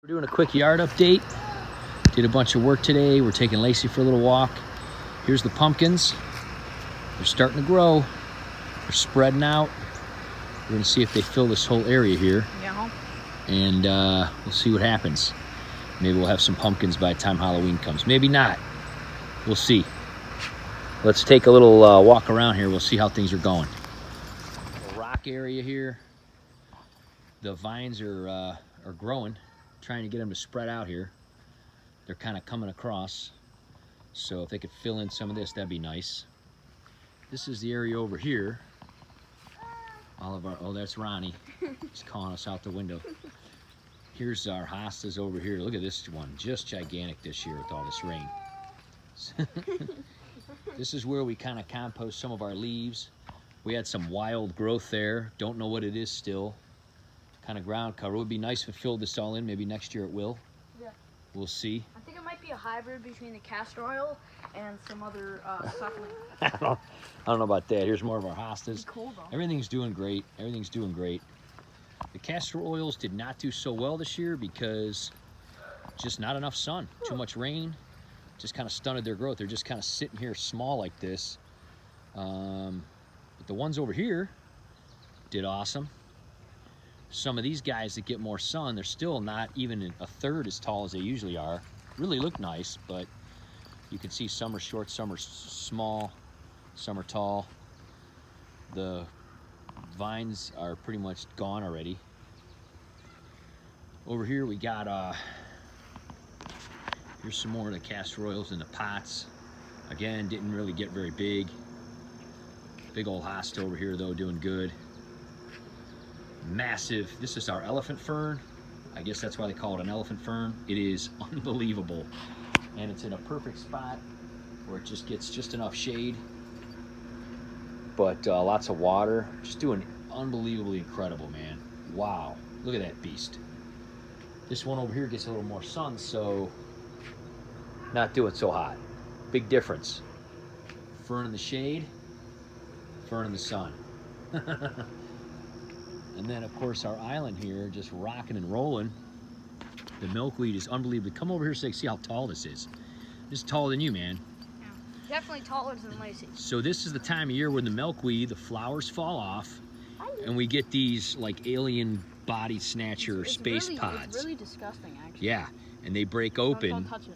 We're doing a quick yard update. Did a bunch of work today. We're taking Lacey for a little walk. Here's the pumpkins. They're starting to grow. They're spreading out. We're gonna see if they fill this whole area here. Yeah. And we'll see what happens. Maybe we'll have some pumpkins by the time Halloween comes. Maybe not. We'll see. Let's take a little walk around here. We'll see how things are going. A rock area here. The vines are growing. Trying to get them to spread out here. They're kind of coming across. So if they could fill in some of this, that'd be nice. This is the area over here. All of our, oh, that's Ronnie. He's calling us out the window. Here's our hostas over here. Look at this one, just gigantic this year with all this rain. This is where we kind of compost some of our leaves. We had some wild growth there. Don't know what it is still. Kind of ground cover. It would be nice if it filled this all in. Maybe next year it will. Yeah. We'll see. I think it might be a hybrid between the castor oil and some other suckling. I don't know about that. Here's more of our hostas. Cool though. Everything's doing great. Everything's doing great. The castor oils did not do so well this year because just not enough sun. Too much rain. Just kind of stunted their growth. They're just kind of sitting here small like this. But the ones over here did awesome. Some of these guys that get more sun, they're still not even a third as tall as they usually are. Really look nice, but you can see some are short, some are small, some are tall. The vines are pretty much gone already. Over here we got, here's some more of the castor oils in the pots. Again, didn't really get very big. Big old hosta over here though, doing good. Massive, this is our elephant fern. I guess that's why they call it an elephant fern. It is unbelievable. And it's in a perfect spot where it just gets just enough shade. But lots of water. Just doing unbelievably incredible, man. Wow, look at that beast. This one over here gets a little more sun, so not doing so hot. Big difference. Fern in the shade, fern in the sun. And then, of course, our island here just rocking and rolling. The milkweed is unbelievable. Come over here so you can see how tall this is. This is taller than you, man. Yeah. Definitely taller than Lacey. So this is the time of year when the milkweed, the flowers fall off, and we get these like alien body snatcher space pods. It's really disgusting, actually. Yeah, and they break open. Don't touch it.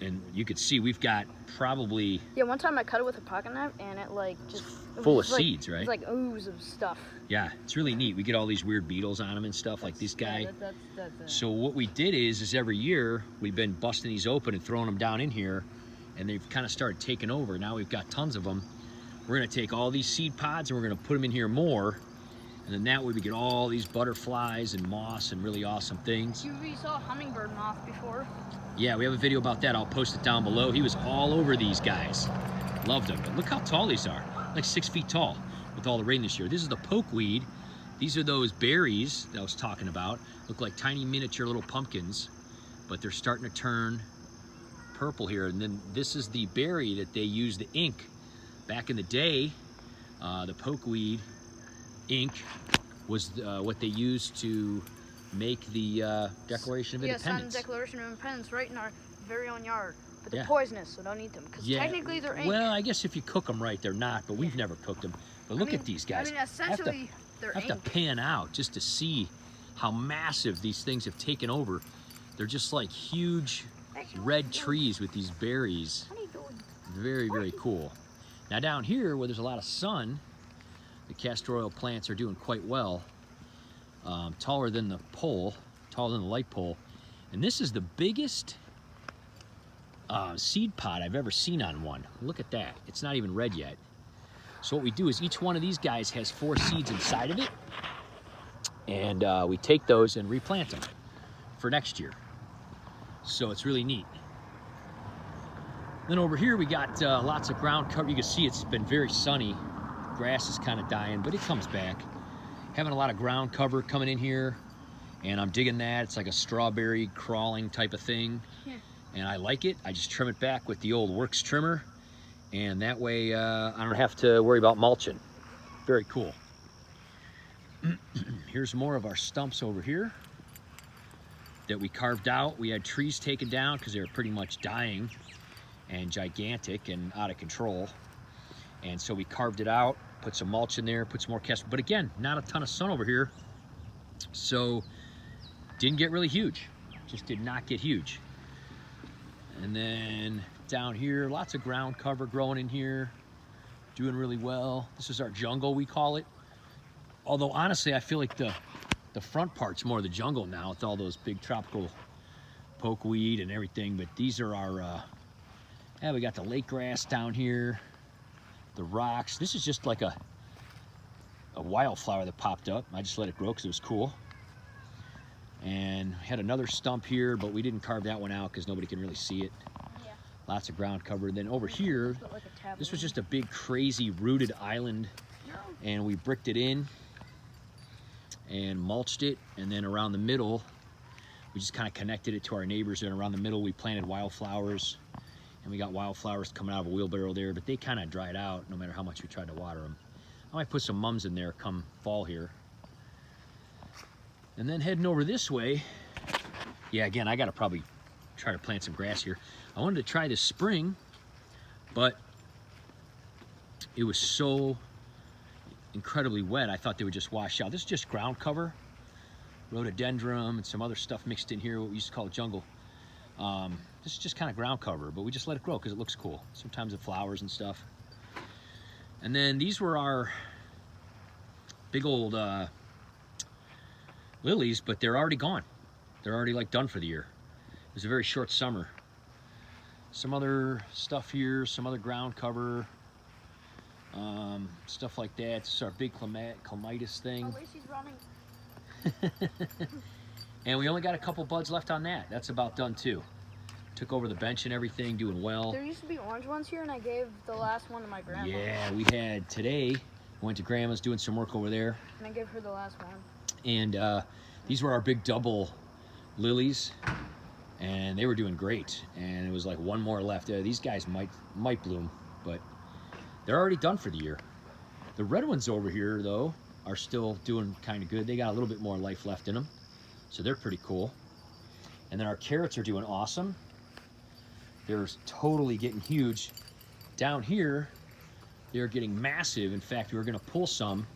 And you could see we've got probably... Yeah, one time I cut it with a pocket knife and it like just... full of seeds, right? It's like ooze of stuff. Yeah, it's really neat. We get all these weird beetles on them and stuff, like this guy. Yeah, that's So what we did is every year we've been busting these open and throwing them down in here, and they've kind of started taking over. Now we've got tons of them. We're gonna take all these seed pods and we're gonna put them in here more, and then that way we get all these butterflies and moss and really awesome things. You saw a hummingbird moth before? Yeah, we have a video about that. I'll post it down below. He was all over these guys. Loved them. But look how tall these are. Like 6 feet tall with all the rain this year. This is the pokeweed. These are those berries that I was talking about. Look like tiny miniature little pumpkins, but they're starting to turn purple here. And then this is the berry that they use the ink. Back in the day, the pokeweed ink was what they used to make the Declaration of Independence. Yeah, sign the Declaration of Independence right in our very own yard. But they're Yeah. poisonous, so don't eat them. Because technically they're ink. Well, I guess if you cook them right, they're not, but we've never cooked them. But look at these guys. I mean, essentially, they're I have to pan out just to see how massive these things have taken over. They're just like huge red trees with these berries. What are you doing? Very, very cool. Now down here, where there's a lot of sun, the castor oil plants are doing quite well. Taller than the pole, taller than the light pole. And this is the biggest seed pod I've ever seen on one. Look at that. It's not even red yet. So what we do is each one of these guys has 4 seeds inside of it. And we take those and replant them for next year. So it's really neat. Then over here we got lots of ground cover. You can see it's been very sunny. Grass is kind of dying, but it comes back. Having a lot of ground cover coming in here, and I'm digging that. It's like a strawberry crawling type of thing. Yeah. And I like it. I just trim it back with the old Works trimmer, and that way I don't have to worry about mulching. Very cool. Here's more of our stumps over here. that we carved out. We had trees taken down because they were pretty much dying and gigantic and out of control. And so we carved it out, put some mulch in there, put some more castor. But again, not a ton of sun over here. So didn't get really huge. Just did not get huge. And then down here, lots of ground cover growing in here. Doing really well. This is our jungle, we call it. Although honestly, I feel like the front part's more of the jungle now with all those big tropical pokeweed and everything. But these are our, yeah, we got the lake grass down here, the rocks. This is just like a wildflower that popped up. I just let it grow because it was cool. And we had another stump here, but we didn't carve that one out because nobody can really see it. Yeah. Lots of ground cover. And then over here, this was just a big, crazy rooted island, and we bricked it in and mulched it. And then around the middle, we just kind of connected it to our neighbors. And around the middle, we planted wildflowers, and we got wildflowers coming out of a wheelbarrow there, but they kind of dried out no matter how much we tried to water them. I might put some mums in there come fall here. And then heading over this way, yeah, again, I gotta probably try to plant some grass here. I wanted to try this spring, but it was so incredibly wet, I thought they would just wash out. This is just ground cover, rhododendron and some other stuff mixed in here, what we used to call jungle. This is just kind of ground cover, but we just let it grow because it looks cool. Sometimes it flowers and stuff. And then these were our big old lilies, but they're already gone. They're already like done for the year. It was a very short summer. Some other stuff here, some other ground cover, stuff like that. This is our big clematis thing. Oh, Lacey's running. And we only got a couple buds left on that. That's about done too. Took over the bench and everything, doing well. There used to be orange ones here, and I gave the last one to my grandma. Yeah, we had today, went to grandma's doing some work over there. And I gave her the last one. And these were our big double lilies, and they were doing great. And it was like one more left. These guys might bloom, but they're already done for the year. The red ones over here, though, are still doing kind of good. They got a little bit more life left in them, so they're pretty cool. And then our carrots are doing awesome. They're totally getting huge. Down here, they're getting massive. In fact, we were gonna pull some.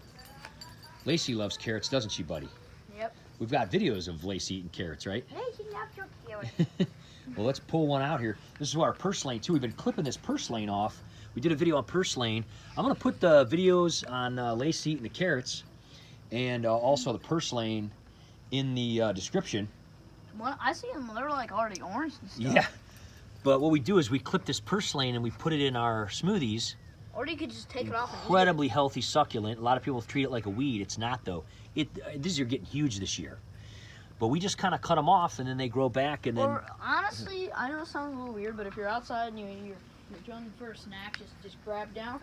Lacey loves carrots, doesn't she, buddy? Yep. We've got videos of Lacey eating carrots, right? Lacey loves your carrots. Well, let's pull one out here. This is our purslane too. We've been clipping this purslane off. We did a video on purslane. I'm gonna put the videos on Lacey eating the carrots and also the purslane in the description. Well, I see them, they're like already orange and stuff. Yeah, but what we do is we clip this purslane and we put it in our smoothies. Or you could just take it off and eat it. Incredibly healthy succulent. A lot of people treat it like a weed. It's not though. These are getting huge this year. But we just kind of cut them off and then they grow back and then... Or honestly, I know it sounds a little weird, but if you're outside and you're going for a snack, just grab down.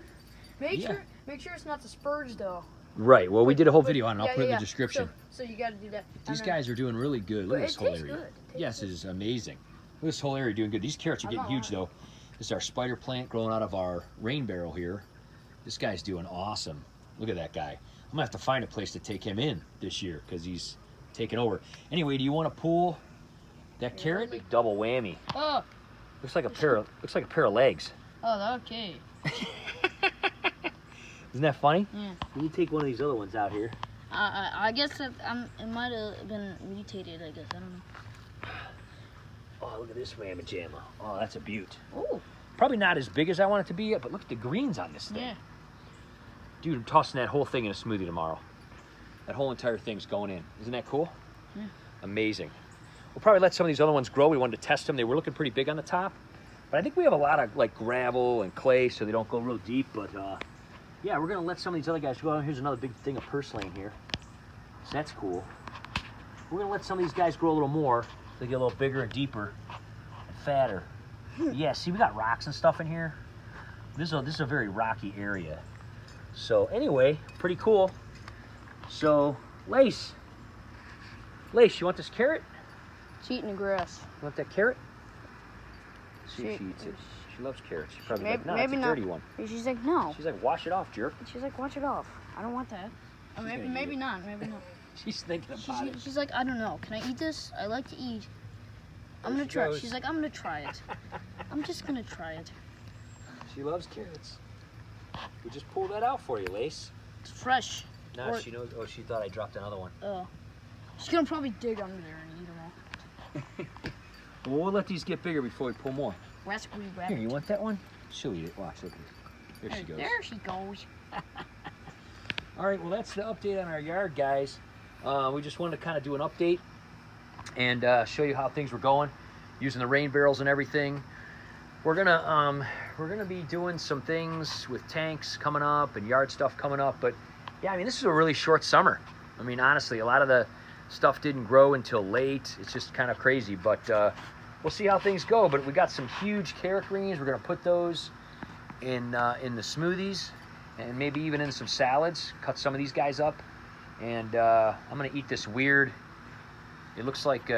Make sure it's not the spurge though. Right, well we did a whole video on it. I'll put it in the description. So you gotta do that. These guys are doing really good. Look at this whole area. Good. Yes, it is amazing. Look at this whole area doing good. These carrots are getting huge though. This is our spider plant growing out of our rain barrel here. This guy's doing awesome. Look at that guy. I'm gonna have to find a place to take him in this year because he's taking over. Anyway, do you want to pull that carrot? Big double whammy. Oh. Looks like a pair of legs. Oh, okay. Isn't that funny? Yeah. You take one of these other ones out here. I guess it might have been mutated. I guess I don't know. Oh, look at this mamma jamma. Oh, that's a beaut. Oh. Probably not as big as I want it to be yet, but look at the greens on this thing. Yeah. Dude, I'm tossing that whole thing in a smoothie tomorrow. That whole entire thing's going in. Isn't that cool? Yeah. Amazing. We'll probably let some of these other ones grow. We wanted to test them. They were looking pretty big on the top. But I think we have a lot of like gravel and clay so they don't go real deep. But yeah, we're going to let some of these other guys go. Here's another big thing of purslane here. So that's cool. We're going to let some of these guys grow a little more so they get a little bigger and deeper and fatter. Yeah, see, we got rocks and stuff in here. This is a very rocky area. So anyway, pretty cool. So, Lace, you want this carrot? She's eating the grass. You want that carrot? See if she eats it. She loves carrots. She probably like, no, it's a dirty one. She's like, no. She's like, wash it off, jerk. She's like, wash it off. I don't want that. Maybe not. She's thinking about it. She's like, I don't know. Can I eat this? I like to eat. I'm There gonna she try. goes. She's like, I'm gonna try it. I'm just gonna try it. She loves carrots. We just pulled that out for you, Lace. It's fresh. No, Or- she knows. Oh, she thought I dropped another one. Oh. She's gonna probably dig under there and eat them all. Well, we'll let these get bigger before we pull more. Raspberry Here, rabbit. you want that one? She'll eat it. Watch, look. There she goes. There she goes. All right, well, that's the update on our yard, guys. We just wanted to kind of do an update and show you how things were going, using the rain barrels and everything. We're gonna be doing some things with tanks coming up and yard stuff coming up. But yeah, I mean, this is a really short summer. I mean, honestly, a lot of the stuff didn't grow until late. It's just kind of crazy, but we'll see how things go. But we got some huge carrot greens. We're gonna put those in the smoothies and maybe even in some salads. Cut some of these guys up, and I'm gonna eat this weird. It looks like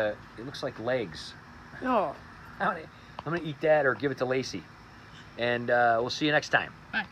legs. Oh. I'm gonna eat that or give it to Lacey, and we'll see you next time. Bye.